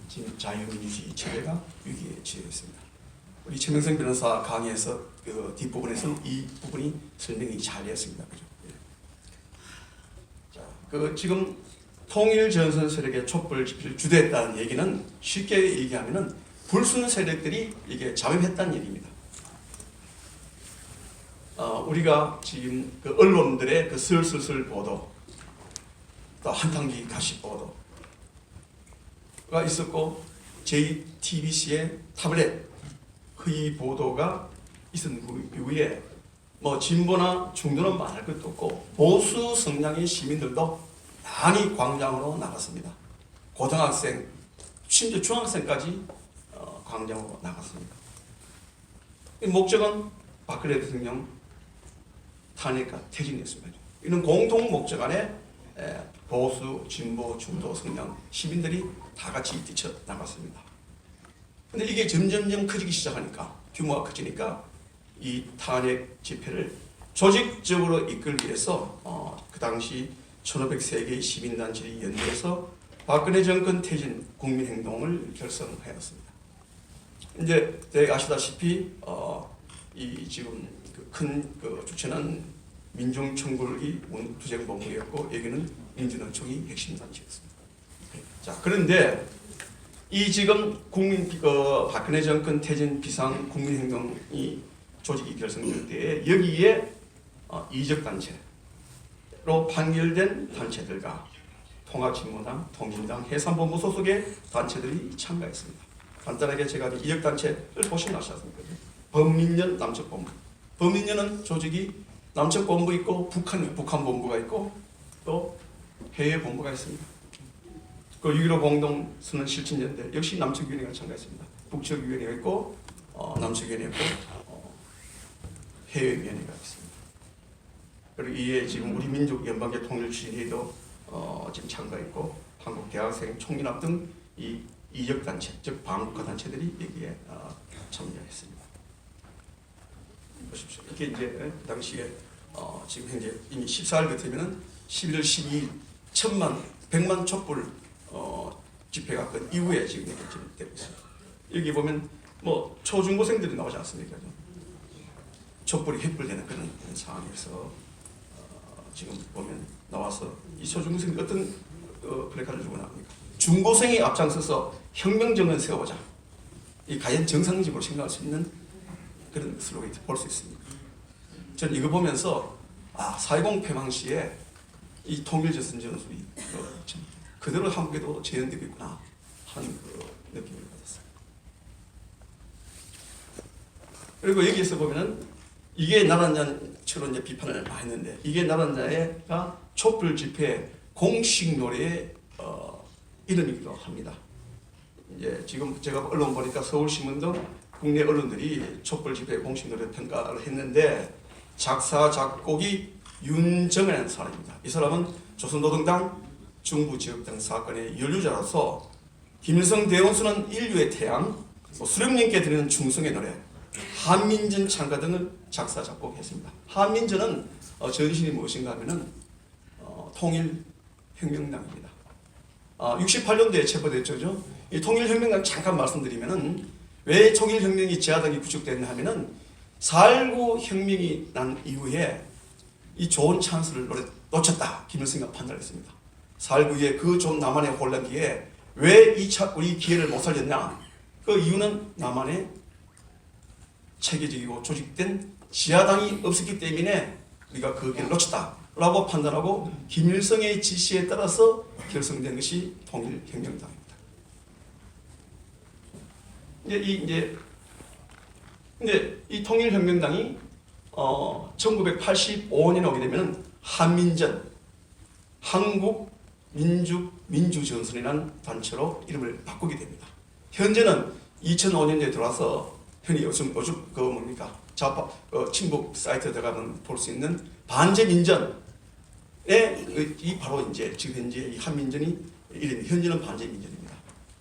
지금 자유민주주의 체제가 위기에 처해 있습니다. 우리 최명성 변호사 강의에서 그 뒷부분에서는 이 부분이 설명이 잘 되었습니다. 그죠? 예. 자, 지금 통일 전선 세력의 촛불 집회를 주도했다는 얘기는 쉽게 얘기하면은 불순 세력들이 이게 잠입했다는 얘기입니다. 우리가 지금 그 언론들의 그 슬슬슬 보도, 또 한탕기 가시 보도가 있었고, JTBC의 타블렛 이 보도가 있은 이후에 뭐 진보나 중도는 말할 것도 없고 보수 성향의 시민들도 많이 광장으로 나갔습니다. 고등학생, 심지어 중학생까지 광장으로 나갔습니다. 이 목적은 박근혜 대통령 탄핵과 퇴진이었습니다. 이런 공통 목적 안에 보수, 진보, 중도 성향 시민들이 다 같이 뛰쳐 나갔습니다. 근데 이게 점점점 커지기 시작하니까, 규모가 커지니까 이 탄핵 집회를 조직적으로 이끌기 위해서 그 당시 1503개의 시민단체를 연대해서 박근혜 정권 퇴진 국민행동을 결성하였습니다. 이제 대개 아시다시피 이 지금 큰 주체는 민중총궐이 투쟁본부였고, 여기는 민주노총이 핵심 단체였습니다. 자, 그런데 이 지금 박근혜 정권 퇴진 비상 국민행동이 조직이 결성될 때에 여기에 이적단체로 판결된 단체들과 통합진보당, 통진당, 해산본부 소속의 단체들이 참가했습니다. 간단하게 제가 이적단체를 보시면 아시겠습니까? 범민련 남측본부. 범민련은 조직이 남측본부 있고 북한본부가 있고 또 해외본부가 있습니다. 그 6.15 공동선언 실천연대 역시 남측위원회가 참가했습니다. 북측위원회가 있고 남측위원회가 있고 해외위원회가 있습니다. 그리고 이에 지금 우리 민족 연방제 통일추진회의도 지금 참가했고 한국대학생 총연합 등 이 이적단체, 즉 반국가 단체들이 여기에 참여했습니다. 보십시오. 이게 이제 그 당시에 지금 현재 이미 14일 같으면은 11월 12일 100만 촛불 집회가 끝 이후에 지금 이렇게 진행되고 있습니다. 여기 보면 뭐 초중고생들이 나오지 않습니까? 촛불이 횃불되는 그런 상황에서 지금 보면 나와서 이 초중고생이 어떤 플래카드를 들고 나옵니까? 중고생이 앞장서서 혁명정을 세워보자. 이 과연 정상적으로 생각할 수 있는 그런 슬로건을 볼 수 있습니다. 저는 이거 보면서 4.20 폐망 시에 이 통일전선 전술이 그대로 한국에도 재현되고 있구나 하는 느낌을 받았어요. 그리고 여기에서 보면은 이게 나란자처럼 이제 비판을 많이 했는데, 이게 나란자가 촛불 집회 공식 노래의 이름이기도 합니다. 이제 지금 제가 언론 보니까 서울신문도 국내 언론들이 촛불 집회 공식 노래 평가를 했는데, 작사 작곡이 윤정이라는 사람입니다. 이 사람은 조선노동당 중부지역당 사건의 연루자로서 김일성 대원수는 인류의 태양, 수령님께 드리는 충성의 노래, 한민전 창가 등을 작사 작곡했습니다. 한민전은 전신이 무엇인가 하면은 통일혁명당입니다. 68년도에 체포됐죠. 이 통일혁명당 잠깐 말씀드리면은 왜 통일혁명이 제하당이 구축됐냐 하면은 4.19 혁명이 난 이후에 이 좋은 찬스를 놓쳤다, 김일성이 판단했습니다. 4.19에 그 좀 남한의 혼란기에 왜 우리 기회를 못 살렸냐? 그 이유는 남한에 체계적이고 조직된 지하당이 없었기 때문에 우리가 그 기회를 놓쳤다라고 판단하고 김일성의 지시에 따라서 결성된 것이 통일혁명당입니다. 근데 이 통일혁명당이 1985년에 오게 되면 한민전, 한국민주전선이라는 단체로 이름을 바꾸게 됩니다. 현재는 2005년에 들어와서 흔히 요즘 좌파 친북 사이트에 들어가면 볼 수 있는 반제민전에 바로 이제 지금 현재 이 한민전이 이름이 현재는 반제민전입니다.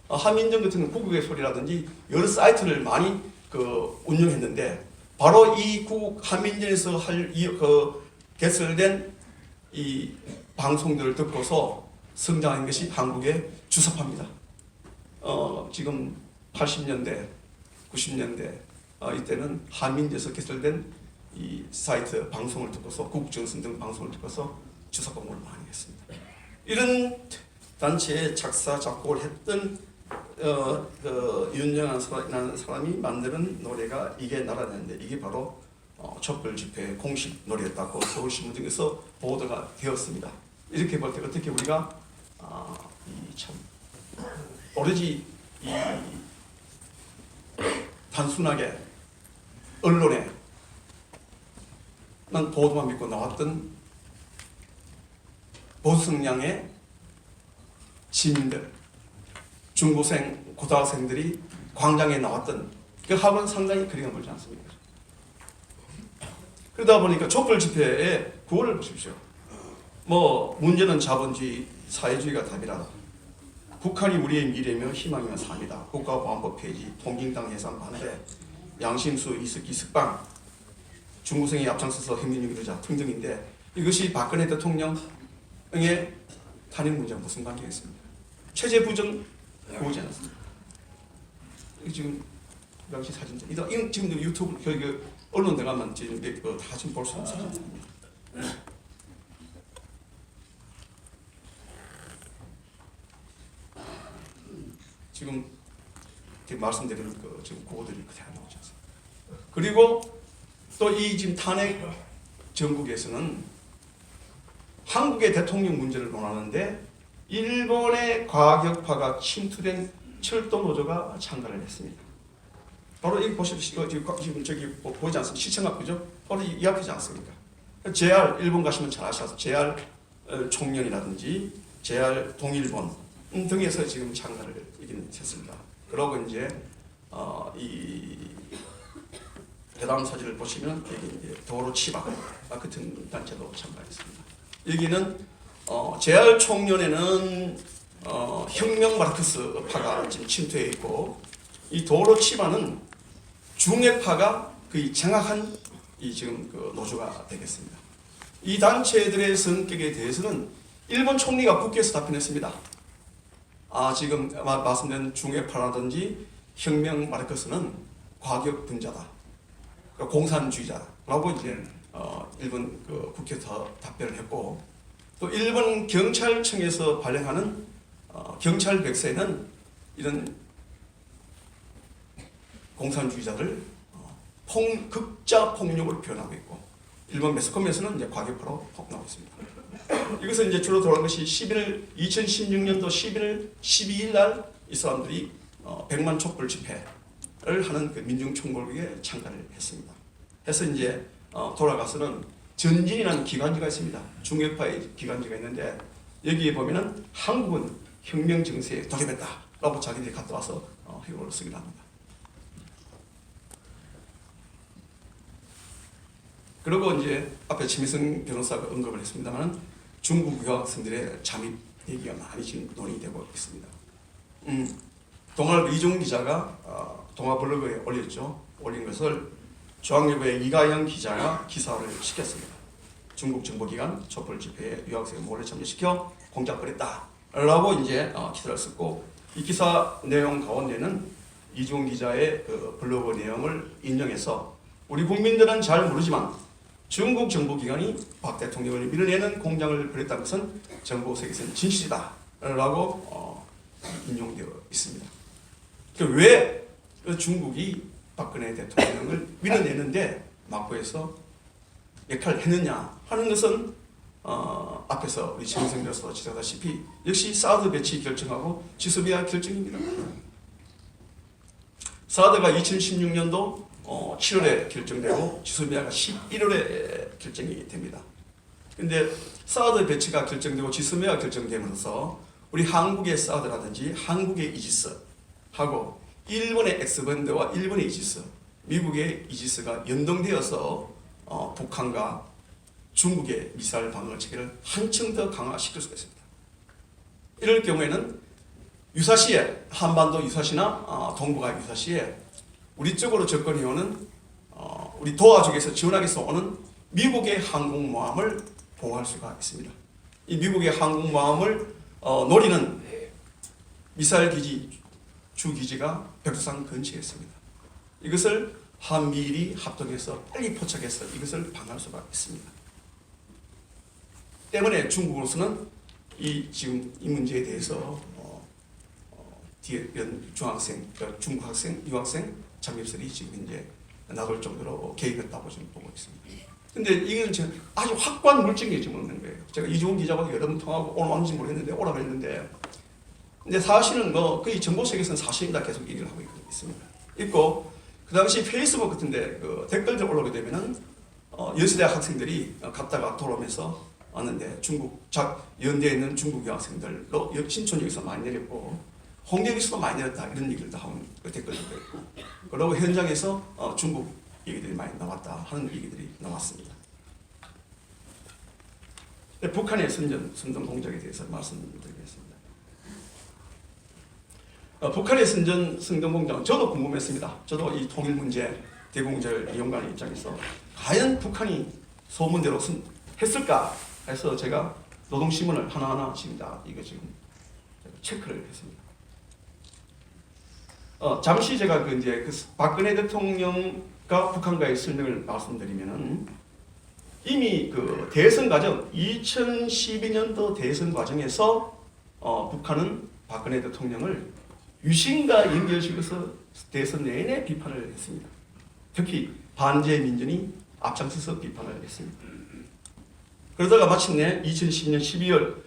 한민전 같은 경우는 구국의 소리라든지 여러 사이트를 많이 운영했는데, 바로 이 한민전에서 개설된 이 방송들을 듣고서 성장한 것이 한국의 주사파입니다. 지금 80년대, 90년대 이때는 한민대에서 개설된 이 사이트 방송을 듣고서 국정선 등 방송을 듣고서 주사 공부를 많이 했습니다. 이런 단체의 작사 작곡을 했던 윤영환이라는 사람이 만드는 노래가 이게 나라는데 이게 바로 촛불 집회 공식 노래였다고 서울신문 등에서 보도가 되었습니다. 이렇게 볼 때 어떻게 우리가 참 오로지 단순하게 언론에 보도만 믿고 나왔던 보수 성향의 시민들, 중고생, 고등학생들이 광장에 나왔던 그 하고는 상당히 거리가 멀지 않습니까? 그러다 보니까 촛불 집회의 구호를 보십시오. 문제는 자본주의, 사회주의가 답이라. 북한이 우리의 미래며 희망이며 삶이다. 국가보안법 폐지, 통진당 해산 반대, 양심수, 이석기 석방, 중고생이 앞장서서 혁명을 이루자 등등인데 이것이 박근혜 대통령의 탄핵 문제와 무슨 관계가 있습니까? 체제 부정 보지 않았습니다. 지금 당시 사진들, 이건 지금 유튜브 언론 들어가면 지금 다 지금 볼 수 있는 사진입니다. 지금 말씀드린 지금 그거들이 그대로 나오지 않습니까? 그리고 또 이 지금 탄핵 전국에서는 한국의 대통령 문제를 논하는데 일본의 과격파가 침투된 철도 노조가 참가를 했습니다. 바로 여기 보십시오. 지금 저기 보이지 않습니까? 시청 앞이죠? 바로 이 앞이지 않습니까? JR 일본 가시면 잘 아셔서 JR 총련이라든지 JR 동일본 등에서 지금 참가를 했습니다. 그러고 이제 이 해당 사진을 보시면 여기 이제 도로 치박 같은 단체도 참가했습니다. 여기는 JR 총련에는 혁명 마르크스파가 지금 침투해 있고 이 도로 치바는 중해파가 거의 정확한 지금 노조가 되겠습니다. 이 단체들의 성격에 대해서는 일본 총리가 국회에서 답변했습니다. 지금 말씀드린 중해파라든지 혁명 마르크스는 과격 분자다, 공산주의자라고 이제 일본 국회에서 답변을 했고 또 일본 경찰청에서 발행하는 경찰 백서에는 이런 공산주의자를 극자 폭력으로 표현하고 있고 일본 매스컴에서는 이제 과격파로 나오고 있습니다. 이것은 이제 주로 돌아간 것이 2016년도 11월 12일 날 이 사람들이 100만 촛불 집회를 하는 그 민중총궐기에 참가를 했습니다. 해서 이제 돌아가서는 전진이라는 기관지가 있습니다. 중해파의 기관지가 있는데 여기에 보면은 한국은 혁명 정세에 돌입했다라고 자기들이 갔다 와서 회고를 쓰기도 합니다. 그리고 이제 앞에 김희성 변호사가 언급을 했습니다만 중국 유학생들의 잠입 얘기가 많이 지금 논의되고 있습니다. 동아일보 이종 기자가 동아 블로그에 올린 것을 중앙일보의 이가영 기자가 기사를 시켰습니다. 중국 정보기관 촛불 집회에 유학생을 몰래 참여시켜 공작거렸다라고 이제 기사를 썼고 이 기사 내용 가운데는 이종 기자의 블로그 내용을 인용해서 우리 국민들은 잘 모르지만 중국 정보기관이 박 대통령을 밀어내는 공작을 벌였다는 것은 정보 세계에서는 진실이다 라고 인용되어 있습니다. 왜 중국이 박근혜 대통령을 밀어내는데 막부에서 역할을 했느냐 하는 것은 앞에서 우리 정성 교수가 지적하다시피 역시 사드 배치 결정하고 지소미아 결정입니다. 사드가 2016년도 7월에 결정되고 지소미아가 11월에 결정이 됩니다. 근데 사드 배치가 결정되고 지소미아가 결정되면서 우리 한국의 사드라든지 한국의 이지스하고 일본의 엑스밴드와 일본의 이지스, 미국의 이지스가 연동되어서 북한과 중국의 미사일 방어 체계를 한층 더 강화시킬 수가 있습니다. 이럴 경우에는 유사시에 한반도 유사시나 동북아 유사시에 우리 쪽으로 접근해오는 우리 도와주기에서 지원하기 위해서 오는 미국의 항공모함을 보호할 수가 있습니다. 이 미국의 항공모함을 노리는 미사일 기지 주기지가 백두산 근처에 있습니다. 이것을 한미일이 합동해서 빨리 포착해서 이것을 방어할 수가 있습니다. 때문에 중국으로서는 지금 이 문제에 대해서 뒤에 이런 중학생, 중국 학생, 유학생 잠입설이 지금 이제 나올 정도로 개입했다고 지금 보고 있습니다. 근데 이건 지금 아주 확고한 물증이 지금 없는 거예요. 제가 이종훈 기자하고 여러 번 통하고 오늘 왔는지 모르겠는데 오라고 했는데, 근데 사실은 거의 정보 세계에서는 사실입니다. 계속 얘기를 하고 있습니다. 있고 그 당시 페이스북 같은데 그 댓글들 올라오게 되면은 연세대학 학생들이 갔다가 돌아오면서 왔는데 중국 연대에 있는 중국 여학생들로 신촌역에서 많이 내렸고 홍대역에서도 많이 내렸다 이런 얘기를 다 하는 그 댓글들도 있고, 그리고 현장에서 중국 얘기들이 많이 나왔다 하는 얘기들이 나왔습니다. 북한의 선전 공작에 대해서 말씀드리겠습니다. 북한의 선전 공작 저도 궁금했습니다. 저도 이 통일 문제 대공제를 이용하는 입장에서 과연 북한이 소문대로 했을까 해서 제가 노동신문을 하나하나 지금 이거 지금 체크를 했습니다. 잠시 제가 이제 박근혜 대통령과 북한과의 설명을 말씀드리면은 이미 그 대선 과정 2012년도 대선 과정에서 북한은 박근혜 대통령을 유신과 연결시켜서 대선 내내 비판을 했습니다. 특히 반제 민전이 앞장서서 비판을 했습니다. 그러다가 마침내 2012년 12월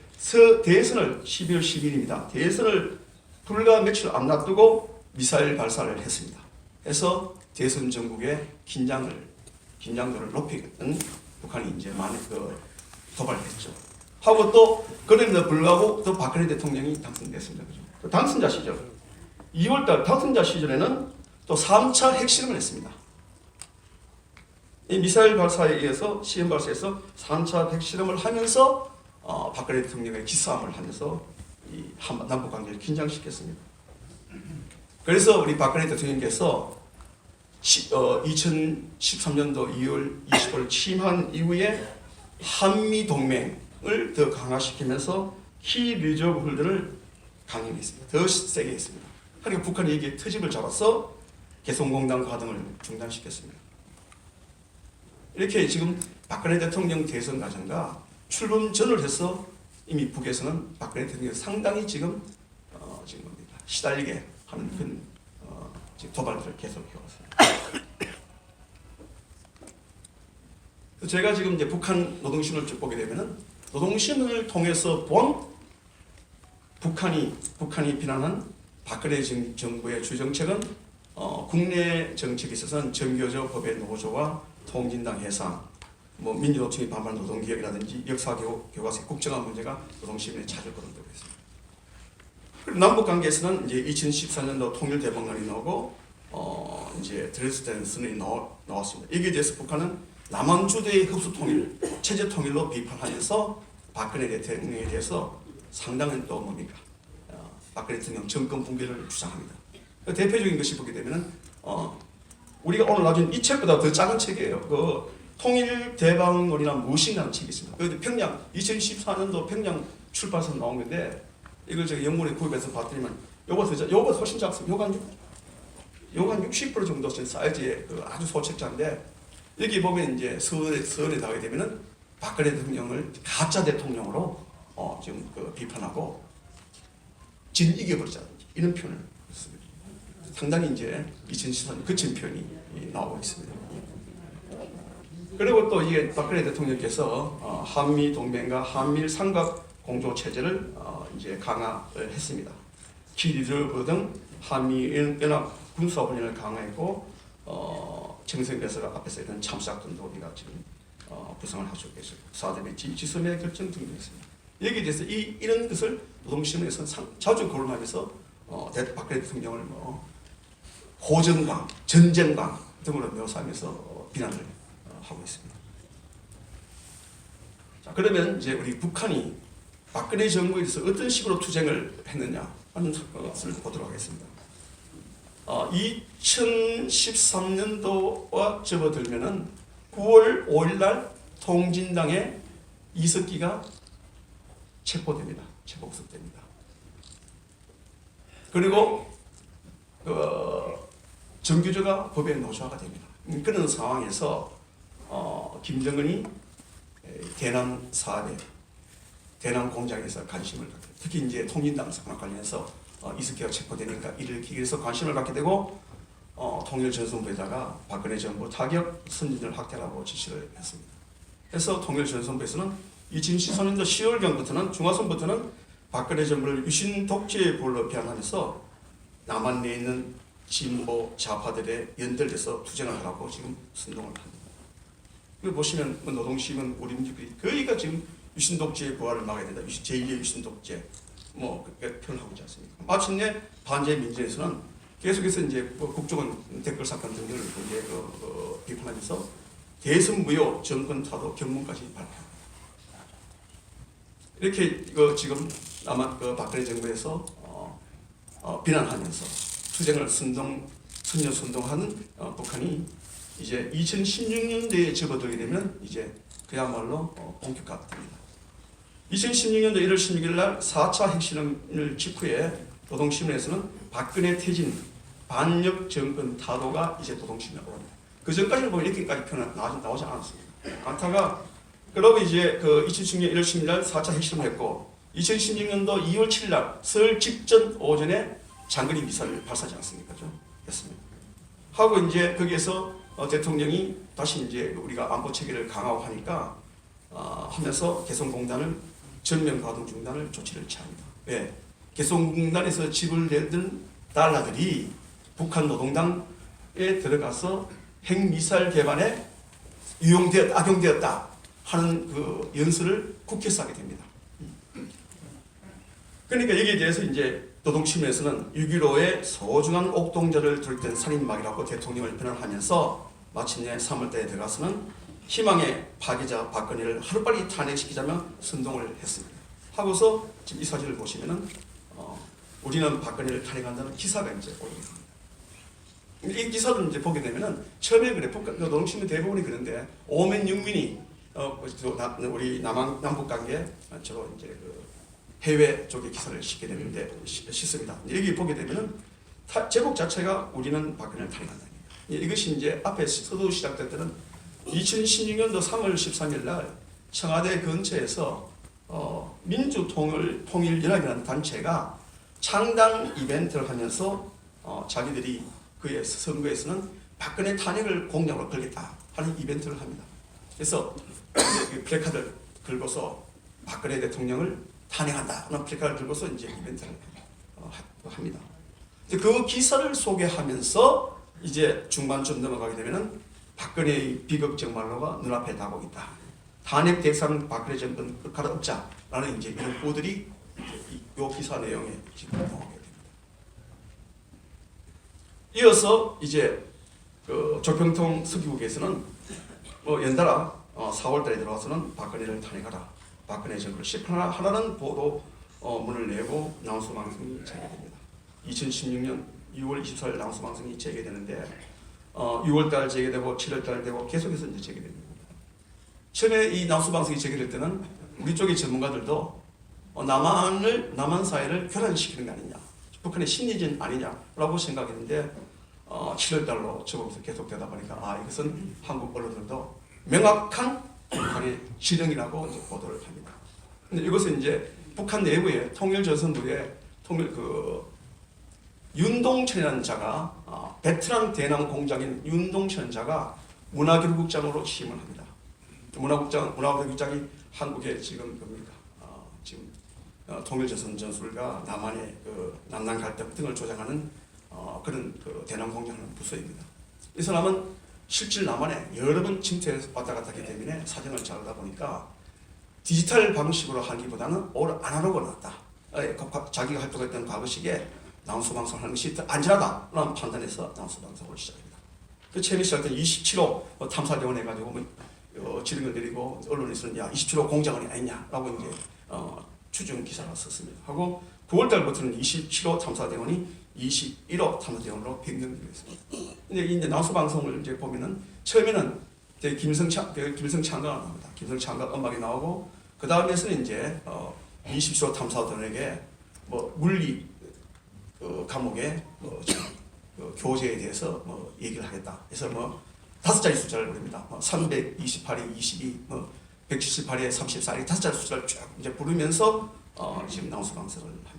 대선을 12월 10일입니다. 대선을 불과 며칠 안 놔두고 미사일 발사를 했습니다. 해서 대선 전국의 긴장도를 높이겠다는 북한이 이제 많이 도발을 했죠. 하고 또 그럼에도 불구하고 또 박근혜 대통령이 당선됐습니다. 그죠? 당선자 시절 2월달 당선자 시절에는 또 3차 핵실험을 했습니다. 이 미사일 발사에 의해서 시험 발사에서 3차 핵실험을 하면서 박근혜 대통령의 기싸움을 하면서 이 남북 관계를 긴장시켰습니다. 그래서 우리 박근혜 대통령께서 2013년도 2월 20일 취임한 이후에 한미 동맹을 더 강화시키면서 키 리저브 홀더를 강행했습니다. 더 세게 했습니다. 그리고 북한이 여기에 트집을 잡아서 개성공단 과정을 중단시켰습니다. 이렇게 지금 박근혜 대통령 대선 과정과 출범 전을 해서 이미 북에서는 박근혜 대통령이 상당히 지금 시달리게 하는 그런 도발들을 계속 해왔습니다. 제가 지금 이제 북한 노동신문을 쭉 보게 되면은 노동신문을 통해서 본 북한이 비난한 박근혜 정부의 주정책은 국내 정책에 있어서는 정교조 법의 노조와 통진당 해상, 민주노총이 반발한 노동개혁이라든지 역사교과서의 국정화 문제가 노동신문에 자주 거론되고 있습니다. 그리고 남북관계에서는 이제 2014년도 통일대박론이 나오고 이제 드레스덴 선언이 나왔습니다. 여기에 대해서 북한은 남한주도의 흡수통일, 체제통일로 비판하면서 박근혜 대통령에 대해서 상당한 또 박근혜 대통령 정권 붕괴를 주장합니다. 대표적인 것이 보게 되면은 우리가 오늘 나준 이 책보다 더 작은 책이에요. 그 통일대박론이란 무엇인가는 책이 있습니다. 그 평양 2014년도 평양 출판사에서 나온 건데 이걸 제가 영문에 구입해서 봤더니만 요거 훨씬 작습니다. 요거 한 60% 정도 된 사이즈의 아주 소책자인데 여기 보면 이제 서울에 나오게 되면은 박근혜 대통령을 가짜 대통령으로 지금 비판하고 진 이겨버리자든지 이런 표현을 했습니다. 상당히 이제 2014년 거친 표현이 나오고 있습니다. 그리고 또 이게 박근혜 대통령께서 한미 동맹과 한미일 삼각 공조 체제를 이제 강화를 했습니다. 키리저브 등 한미 연합 군사 훈련을 강화했고 청성에서 앞에서 이런 참사건도 우리가 지금 구성을 하고 계시고 4대 배치 지소미아 결정 등도 있습니다. 여기에 대해서 이런 것을 노동신문에서는 자주 거론하면서 박근혜 대통령을 호전광, 전쟁광 등으로 묘사하면서 비난을 하고 있습니다. 자, 그러면 이제 우리 북한이 박근혜 정부에 대해서 어떤 식으로 투쟁을 했느냐 하는 것을 보도록 하겠습니다. 2013년도와 접어들면은 9월 5일날 통진당의 이석기가 체포됩니다. 체포구속됩니다. 그리고 정규조가 법에 노조화가 됩니다. 그런 상황에서 김정은이 대남 사업에, 대남 공작에서 관심을 갖게, 특히 이제 통진당 사건 관련해서 이석기가 체포되니까 이를 기획해서 관심을 갖게 되고 통일전선부에다가 박근혜 정부 타격 선진을 확대하라고 지시를 했습니다. 그래서 통일전선부에서는 2014년도 10월경부터는 중화선부터는 박근혜 정부를 유신 독재 불로 비난하면서 남한 내에 있는 진보 좌파들의 연결돼서 투쟁을 하라고 지금 선동을 합니다. 그 보시면 노동시민 우리 민족들이 거의가 지금 유신 독재의 부활을 막아야 된다. 제2의 유신 독재 그렇게 표현하고 있지 않습니까? 마침내 반제 민주에서는 계속해서 이제 국정원 댓글 사건 등등을 이제 비판하면서 대선무효 정권 타도 경문까지 발표합니다. 이렇게 지금 아마 박근혜 정부에서 비난하면서 투쟁을 선여 선동하는 북한이 이제 2016년도에 접어들게 되면 이제 그야말로 본격화됩니다. 2016년도 1월 16일 날 4차 핵실험을 직후에 노동신문에서는 박근혜 퇴진 반역 정권 타도가 이제 노동신문에 오릅니다. 그 전까지는 보면 이렇게까지 표현 나오지 않았습니다. 안타가 그러고 이제 2016년 1월 16일 날 4차 핵실험을 했고 2016년도 2월 7일 날 설 직전 오전에 장거리 미사일을 발사하지 않습니까? 했습니다. 하고 이제 거기에서 대통령이 다시 이제 우리가 안보 체계를 강화하고 하니까 하면서 개성공단을 전면 가동 중단을 조치를 취합니다. 왜? 개성공단에서 지불되던 달러들이 북한 노동당에 들어가서 핵미사일 개발에 악용되었다 하는 그 연설을 국회에서 하게 됩니다. 그러니까 여기에 대해서 이제 노동신문에서는 6.15의 소중한 옥동자를 들던 살인막이라고 대통령을 비난하면서 마침내 3월달에 들어가서는 희망의 파괴자 박근혜를 하루빨리 탄핵시키자며 선동을 했습니다. 하고서 지금 이 사진을 보시면은 우리는 박근혜를 탄핵한다는 기사가 이제 올라옵니다. 이 기사를 이제 보게 되면은 처음에 그래 노동신문 대부분이 그런데 오면 육민이 우리 남북 관계 주로 이제 해외 쪽의 기사를 싣게 되는데 싣습니다. 여기 보게 되면은 제목 자체가 우리는 박근혜를 탄핵한다. 이것이 이제 앞에 서두 시작될 때는 2016년도 3월 13일 날 청와대 근처에서 민주통일연합이라는 단체가 창당 이벤트를 하면서 자기들이 그의 선거에서는 박근혜 탄핵을 공약으로 걸겠다 하는 이벤트를 합니다. 그래서 플래카드를 걸고서 박근혜 대통령을 탄핵한다 하는 플래카드를 들고서 이제 이벤트를 합니다. 그 기사를 소개하면서 이제 중반쯤 넘어가게 되면은 박근혜의 비극적 말로가 눈앞에 다가오고 있다. 탄핵 대상 박근혜 정권 끝까지 없자라는 이제 이런 보들이 이 기사 내용에 지금 나오게 됩니다. 이어서 이제 조평통 서기국에서는 연달아 4월달에 들어와서는 박근혜를 탄핵하라, 박근혜 정권을 시판하라는 보도문을 내고 나우스 방송이 재개됩니다. 2016년 6월 24일 나우스 방송이 재개되는데 6월달 재개되고 7월달 되고 계속해서 이제 재개됩니다. 처음에 이 나우스 방송이 재개될 때는 우리 쪽의 전문가들도 남한 사회를 교란시키는 게 아니냐, 북한의 심리전 아니냐라고 생각했는데 7월달로 접어서 계속되다 보니까 이것은 한국 언론들도 명확한 북한의 실형이라고 이제 보도를 합니다. 근데 이것은 이제 북한 내부의 통일조선부의 윤동천이라는 자가 베테랑 대남 공작인 윤동천 자가 문화교육국장으로 취임을 합니다. 문화교육국장이 한국의 지금 지금 통일조선 전술과 남한의 남남 갈등 등을 조장하는 그런 대남 공작하는 부서입니다. 이 사람은 실질 남한에 여러 번 침투해서 왔다 갔다 하기 때문에 사정을 잘 하다 보니까 디지털 방식으로 하기보다는 오히려 아날로그가 낫다. 자기가 활동했던 과거식에 나우스 방송을 하는 것이 더 안전하다라는 판단에서 나우스 방송을 시작합니다. 그 처음에 시작된 27호 탐사대원 해가지고 지령을 내리고 언론에서는 27호 공작원이 아니냐라고 이제 추정 기사가 썼습니다. 하고 9월달부터는 27호 탐사대원이 21호 탐사대원으로 변경되고 있습니다. 근데 이제 나우스 방송을 이제 보면은 처음에는 김성창과가 나옵니다. 김성창과 음악이 나오고 그 다음에서는 이제 27호 탐사대원에게 물리 감옥에 교재에 대해서 뭐 얘기를 하겠다. 그래서 뭐 5자리 숫자를 부릅니다. 328에 22, 178에 34, 이 5자리 숫자를 쭉 이제 부르면서 지금 나우스 방송을 합니다.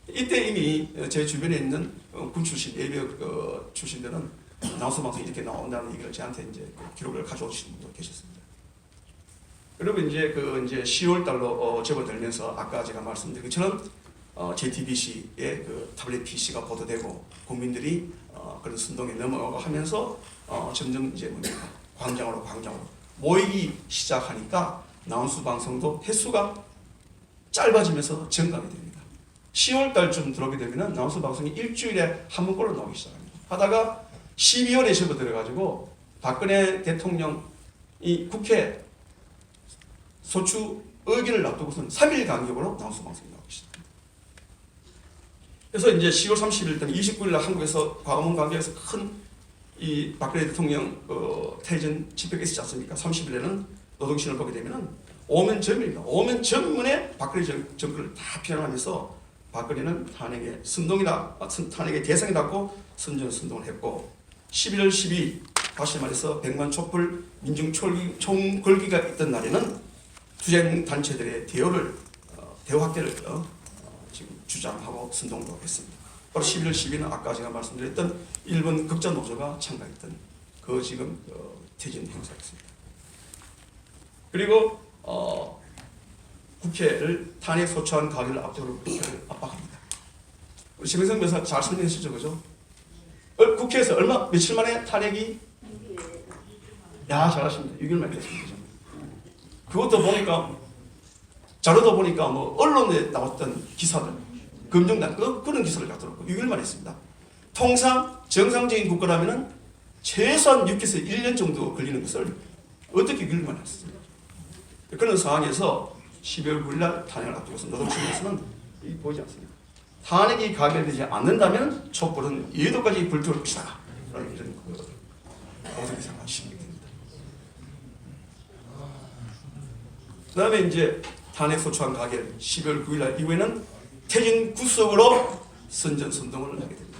이때 이미 제 주변에 있는 군 출신, 예비역 출신들은 나우스 방송이 이렇게 나온다는 얘기를 저한테 이제 기록을 가져오시는 분도 계셨습니다. 그리고 이제 10월 달로 접어들면서 아까 제가 말씀드린 것처럼 JTBC의 그 WPC가 보도되고 국민들이 그런 순동에 넘어가고 하면서 점점 이제 광장으로 모이기 시작하니까 나우스 방송도 횟수가 짧아지면서 증가하게 됩니다. 10월 달쯤 들어오게 되면 나우스 방송이 일주일에 한 번꼴로 나오기 시작합니다. 하다가 12월에 접어들어가지고 박근혜 대통령이 국회 소추 의결을 앞두고서는 3일 간격으로 나우스 방송이 나오기 시작합니다. 그래서 이제 10월 30일 때는 29일 날 한국에서 광화문 광장에서 큰 이 박근혜 대통령 퇴진 집회가 있었지 않습니까? 30일에는 노동신을 보게 되면은 오면 전문입니다. 오면 전문에 박근혜 정권을 다 비난하면서 박근혜는 탄핵의 선동이다, 탄핵의 대상이라고 선전선동을 했고 11월 12일 다시 말해서 100만 촛불 민중 총궐기가 있던 날에는 투쟁 단체들의 대우 확대를 지금 주장하고 선동도 했습니다. 바로 11월 10일은 아까 제가 말씀드렸던 일본 극자 노조가 참가했던 그 지금 퇴진 행사였습니다. 그리고 국회를 탄핵 소추안 가결을 앞두고 국회를 압박합니다. 우리 심혜성 변호사 잘 설명하시죠, 그죠? 국회에서 며칠 만에 탄핵이 잘하십니다. 6일 만에 됐습니다. 그것도 보니까 자료도 보니까 뭐 언론에 나왔던 기사들 금정당 그런 기사를 갖더라고 6일 만에 했습니다. 통상 정상적인 국가라면은 최소한 6에서 1년 정도 걸리는 것을 어떻게 6일 만에 했습니까? 그런 상황에서 12월 9일 날 탄핵을 앞두고서 노동신에서는 보이지 않습니다. 탄핵이 가결되지 않는다면 촛불은 예도까지 불태울 것이다. 이런 어떻게 생각하시면 됩니다. 그 다음에 이제 탄핵 소추안 가결 12월 9일 날 이후에는 퇴진 구속으로 선전선동을 하게 됩니다.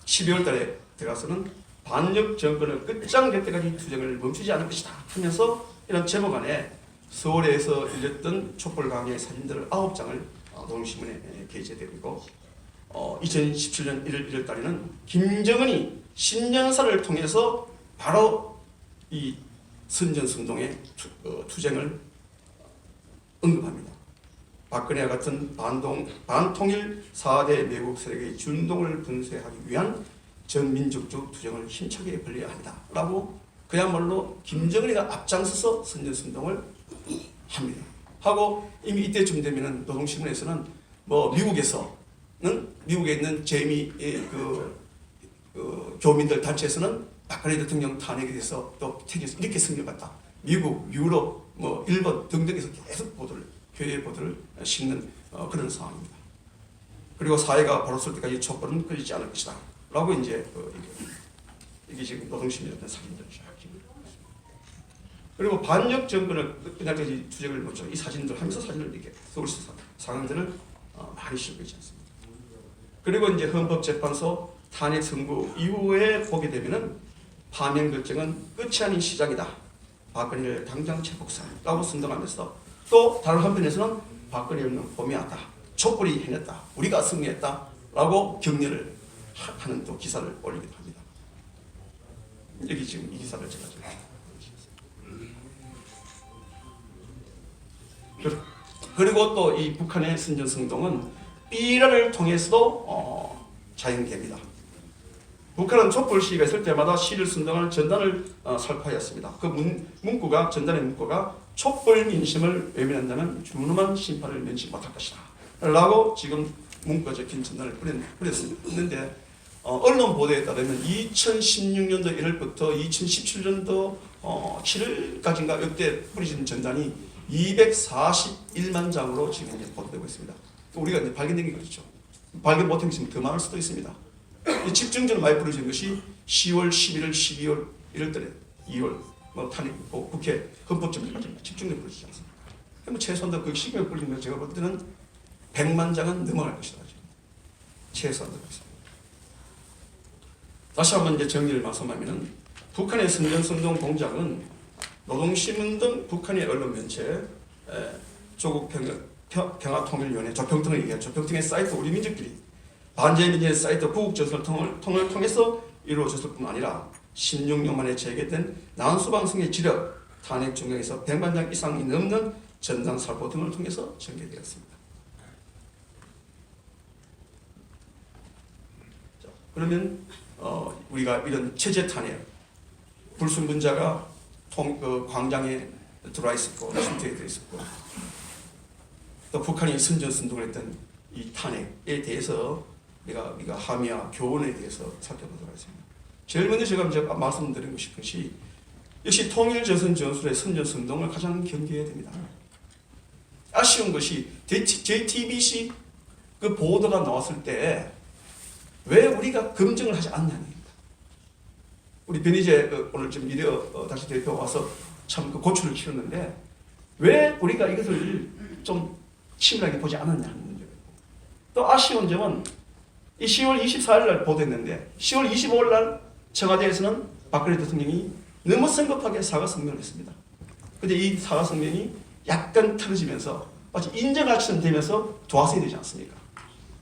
12월 달에 들어가서는 반역 정권을 끝장낼 때까지 투쟁을 멈추지 않을 것이다 하면서 이런 제목 안에 서울에서 열렸던 촛불 강의 사진들을 9장을 노동신문에 게재되고 2017년 1월 달에는 김정은이 신년사를 통해서 바로 이 선전선동의 투쟁을 언급합니다. 박근혜와 같은 반통일 4대 매국 세력의 준동을 분쇄하기 위한 전민족적 투쟁을 힘차게 벌여야 한다 라고 그야말로 김정은이가 앞장서서 선전선동을 합니다. 하고 이미 이때쯤 되면은 노동신문에서는 뭐 미국에 있는 재미의 교민들 단체에서는 박근혜 대통령 탄핵에 대해서 또 이렇게 성명했다. 미국, 유럽, 뭐 일본 등등에서 계속 교회 보도를 싣는 그런 상황입니다. 그리고 사회가 바로 설 때까지 촛불은 꺼지지 않을 것이다. 라고 이제 이게 지금 노동신문이었던 사진들을 쫙 그리고 반역 정권을 끝날까지 투쟁을 멈춰 이 사진들 하면서 사진을 이렇게 서울시 상황들을 많이 실고 있지 않습니다. 그리고 이제 헌법재판소 탄핵 선고 이후에 보게 되면은 파면 결정은 끝이 아닌 시작이다. 박근혜를 당장 체포하라고 선동하면서 또 다른 한편에서는 박근혜는 범위하다. 촛불이 해냈다. 우리가 승리했다. 라고 격려를 하는 또 기사를 올리기도 합니다. 여기 지금 이 기사를 제가 그리고 또 이 북한의 선전선동은 삐라를 통해서도 자행됩니다. 북한은 촛불 시위가 있을 때마다 시를 선동하는 전단을 살포하였습니다. 그 전단의 문구가 촛불 민심을 외면한다면 준엄한 심판을 면치 못할 것이다. 라고 지금 문구가 적힌 전단을 뿌렸는데 언론 보도에 따르면 2016년도 1월부터 2017년도 7월까지인가 이때 뿌려진 전단이 241만 장으로 지금 이제 보도되고 있습니다. 우리가 이제 발견된 게 그렇죠. 발견 못한 게 있으면 더 많을 수도 있습니다. 집중적으로 많이 뿌려진 것이 10월, 11월, 12월, 1월달에 2월 탄핵 국회 헌법정지까지 집중적으로 뿌려지지 않습니다. 뭐 최소한도 그 시기에 뿌리는 거 제가 볼 때는 100만 장은 넘어갈 것이다. 최소한도 그렇습니다. 다시 한번 이제 정리를 말씀하면은 북한의 선전선동 동작은 노동신문 등 북한의 언론 매체, 조국 평화통일위원회 조평통을 얘기한 조평통의 사이트 우리 민족들이 반제민주의 사이트 구국전선을 통해서 이루어졌을 뿐 아니라 16년 만에 재개된 난수방송의 지력, 탄핵 중경에서 100만 장 이상이 넘는 전당살포 등을 통해서 전개되었습니다. 자, 그러면 우리가 이런 체제 탄핵, 불순분자가 광장에 들어와 있었고 침투에 들어 있었고 또 북한이 선전선동을 했던 이 탄핵에 대해서 우리가 함의와 교훈에 대해서 살펴보도록 하겠습니다. 제일 먼저 제가 말씀드리고 싶은 것이 역시 통일조선 전술의 선전선동을 가장 경계해야 됩니다. 아쉬운 것이 JTBC 그 보도가 나왔을 때 왜 우리가 검증을 하지 않냐는 겁니다. 우리 변희재 오늘 좀 미디어 다시 대표 와서 참 그 고초를 치렀는데 왜 우리가 이것을 좀 치밀하게 보지 않았냐는 문제고, 또 아쉬운 점은 이 10월 24일 날 보도했는데 10월 25일 날 청와대에서는 박근혜 대통령이 너무 성급하게 사과 성명을 했습니다. 근데 이 사과 성명이 약간 틀어지면서 마치 인정할처럼 되면서 도화선이 되지 않습니까?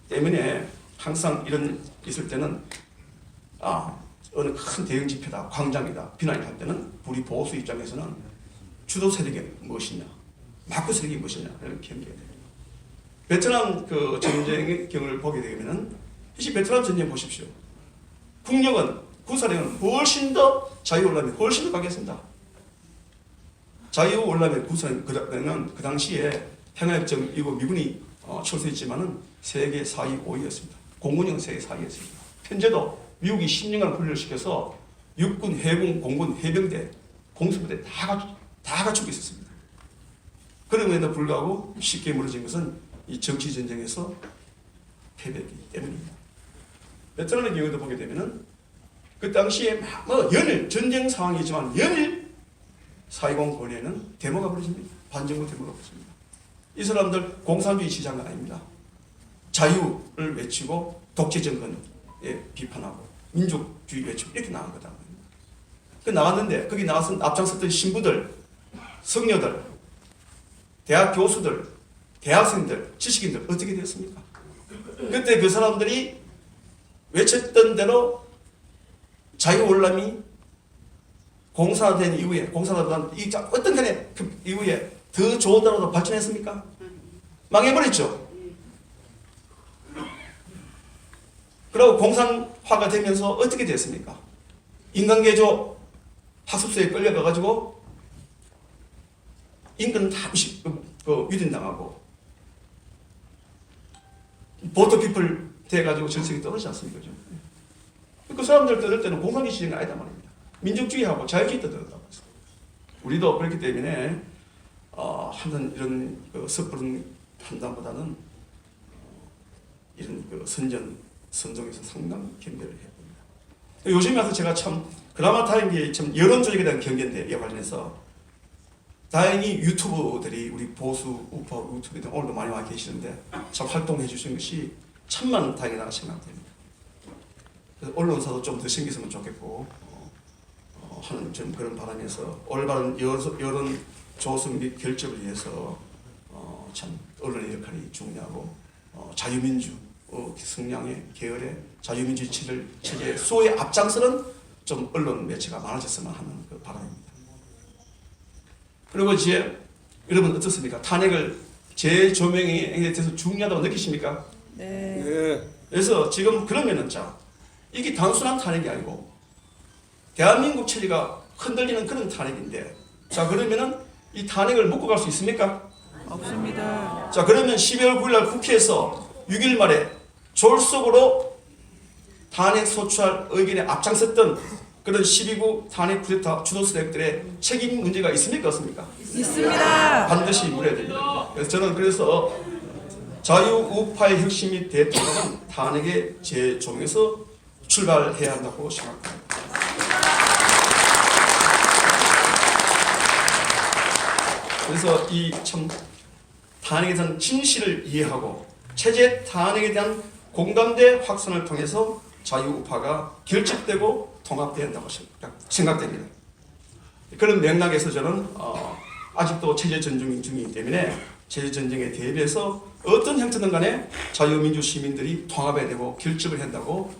때문에 항상 이런 있을 때는 어느 큰 대형 집회다, 광장이다 비난을 할 때는 우리 보수 입장에서는 주도 세력이 무엇이냐, 막구 세력이 무엇이냐 이런 경계해야 됩니다. 베트남 그 전쟁의 경우를 보게 되면은 혹시 베트남 전쟁 보십시오. 국력은 구사력은 훨씬 더 자유올람이 훨씬 더 강했습니다. 자유올람의 구사는 그 당시에 평화협정 이후 미군이 철수했지만은 세계 4위 5위였습니다. 공군형 세계 4위였습니다. 현재도 미국이 10년간 훈련을 시켜서 육군, 해군, 공군, 해병대, 공수부대 다 갖추고 있었습니다. 그럼에도 불구하고 쉽게 무너진 것은 이 정치 전쟁에서 패배했기 때문입니다. 베트남의 경우도 보게 되면은 그 당시에 연일 전쟁 상황이지만 연일 4.20 거리에는 데모가 벌어집니다. 반정부 데모가 벌어집니다. 이 사람들 공산주의 지향은 아닙니다. 자유를 외치고 독재 정권에 비판하고 민족주의 외치고 이렇게 나간 거다. 그 나왔는데 거기 나와서 앞장섰던 신부들, 성녀들, 대학 교수들, 대학생들, 지식인들 어떻게 되었습니까? 그때 그 사람들이 외쳤던 대로 자유올람이 공산화된 이후에 어떤 간에 그 이후에 더 좋은 나라로 발전했습니까? 망해버렸죠. 그리고 공산화가 되면서 어떻게 됐습니까? 인간개조 학습소에 끌려가가지고 인근 다 유린당하고 보터피플 돼가지고 전색이 떨어지지 않습니까? 그 사람들 들을 때는 공산주의 시대가 아니다 말입니다. 민족주의하고 자유주의 떠들었다고 했어요. 우리도 그렇기 때문에 하는 이런 섣부른 판단보다는 이런 선동에서 상당히 경계를 해야 됩니다. 요즘에 와서 제가 참 그나마 다행인 게 참 여론 조직에 대한 경계인데 이에 관련해서 다행히 유튜버들이 우리 보수 우파 유튜버들 오늘도 많이 와 계시는데 참 활동해 주신 것이 천만 다행이라고 생각됩니다. 언론사도 좀 더 생겼으면 좋겠고 하는 좀 그런 바람에서 올바른 여론 조성 및 결집을 위해서 참 언론의 역할이 중요하고 자유민주 성향의 계열의 자유민주주의 체제 수호의 앞장서는 좀 언론 매체가 많아졌으면 하는 그 바람입니다. 그리고 이제 여러분 어떻습니까? 탄핵을 재조명에 대해서 중요하다고 느끼십니까? 네. 그래서 지금 그러면은 이게 단순한 탄핵이 아니고 대한민국 체제가 흔들리는 그런 탄핵인데 그러면은 이 탄핵을 묶고 갈 수 있습니까? 없습니다. 그러면 12월 9일 날 국회에서 6일 말에 졸속으로 탄핵 소추할 의견에 앞장섰던 그런 12구 탄핵 쿠데타 주도 세력들의 책임 문제가 있습니까? 없습니까? 있습니다. 반드시 물어야 됩니다. 그래서 저는 자유우파의 혁신 및 대통령은 탄핵의 재조명에서 출발해야 한다고 생각합니다. 그래서 이 참 탄핵에 대한 진실을 이해하고 체제 탄핵에 대한 공감대 확산을 통해서 자유우파가 결집되고 통합된다고 생각됩니다. 그런 맥락에서 저는 아직도 체제 전쟁 중이기 때문에 체제 전쟁에 대비해서 어떤 형태든 간에 자유민주 시민들이 통합해야 되고 결집을 한다고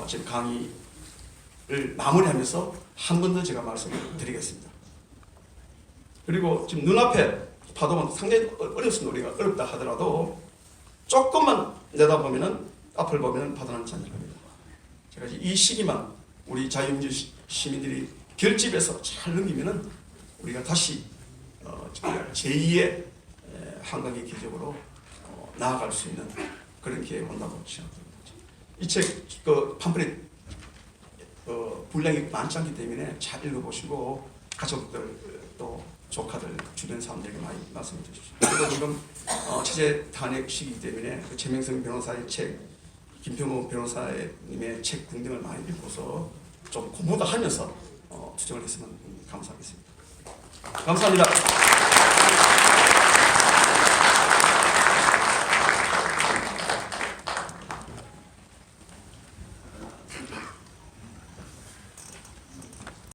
지금 강의를 마무리하면서 한 번 더 제가 말씀을 드리겠습니다. 그리고 지금 눈앞에 파도가 상당히 어렵습니다. 우리가 어렵다 하더라도 조금만 내다보면은 앞을 보면은 파도는 잔뜩합니다. 제가 이 시기만 우리 자유민주 시민들이 결집해서 잘 넘기면은 우리가 다시 제2의 한강의 기적으로 나아갈 수 있는 그런 기회가 온다고 생각합니다. 이 책 그 팜플렛 분량이 많지 않기 때문에 잘 읽어보시고 가족들 또 조카들 주변 사람들에게 많이 말씀해 주십시오. 그리고 지금 체제 탄핵 시기이기 때문에 그 최명성 변호사의 책, 김평호 변호사님의 책 등등을 많이 읽고서 좀 공부도 하면서 투쟁을 했으면 감사하겠습니다. 감사합니다.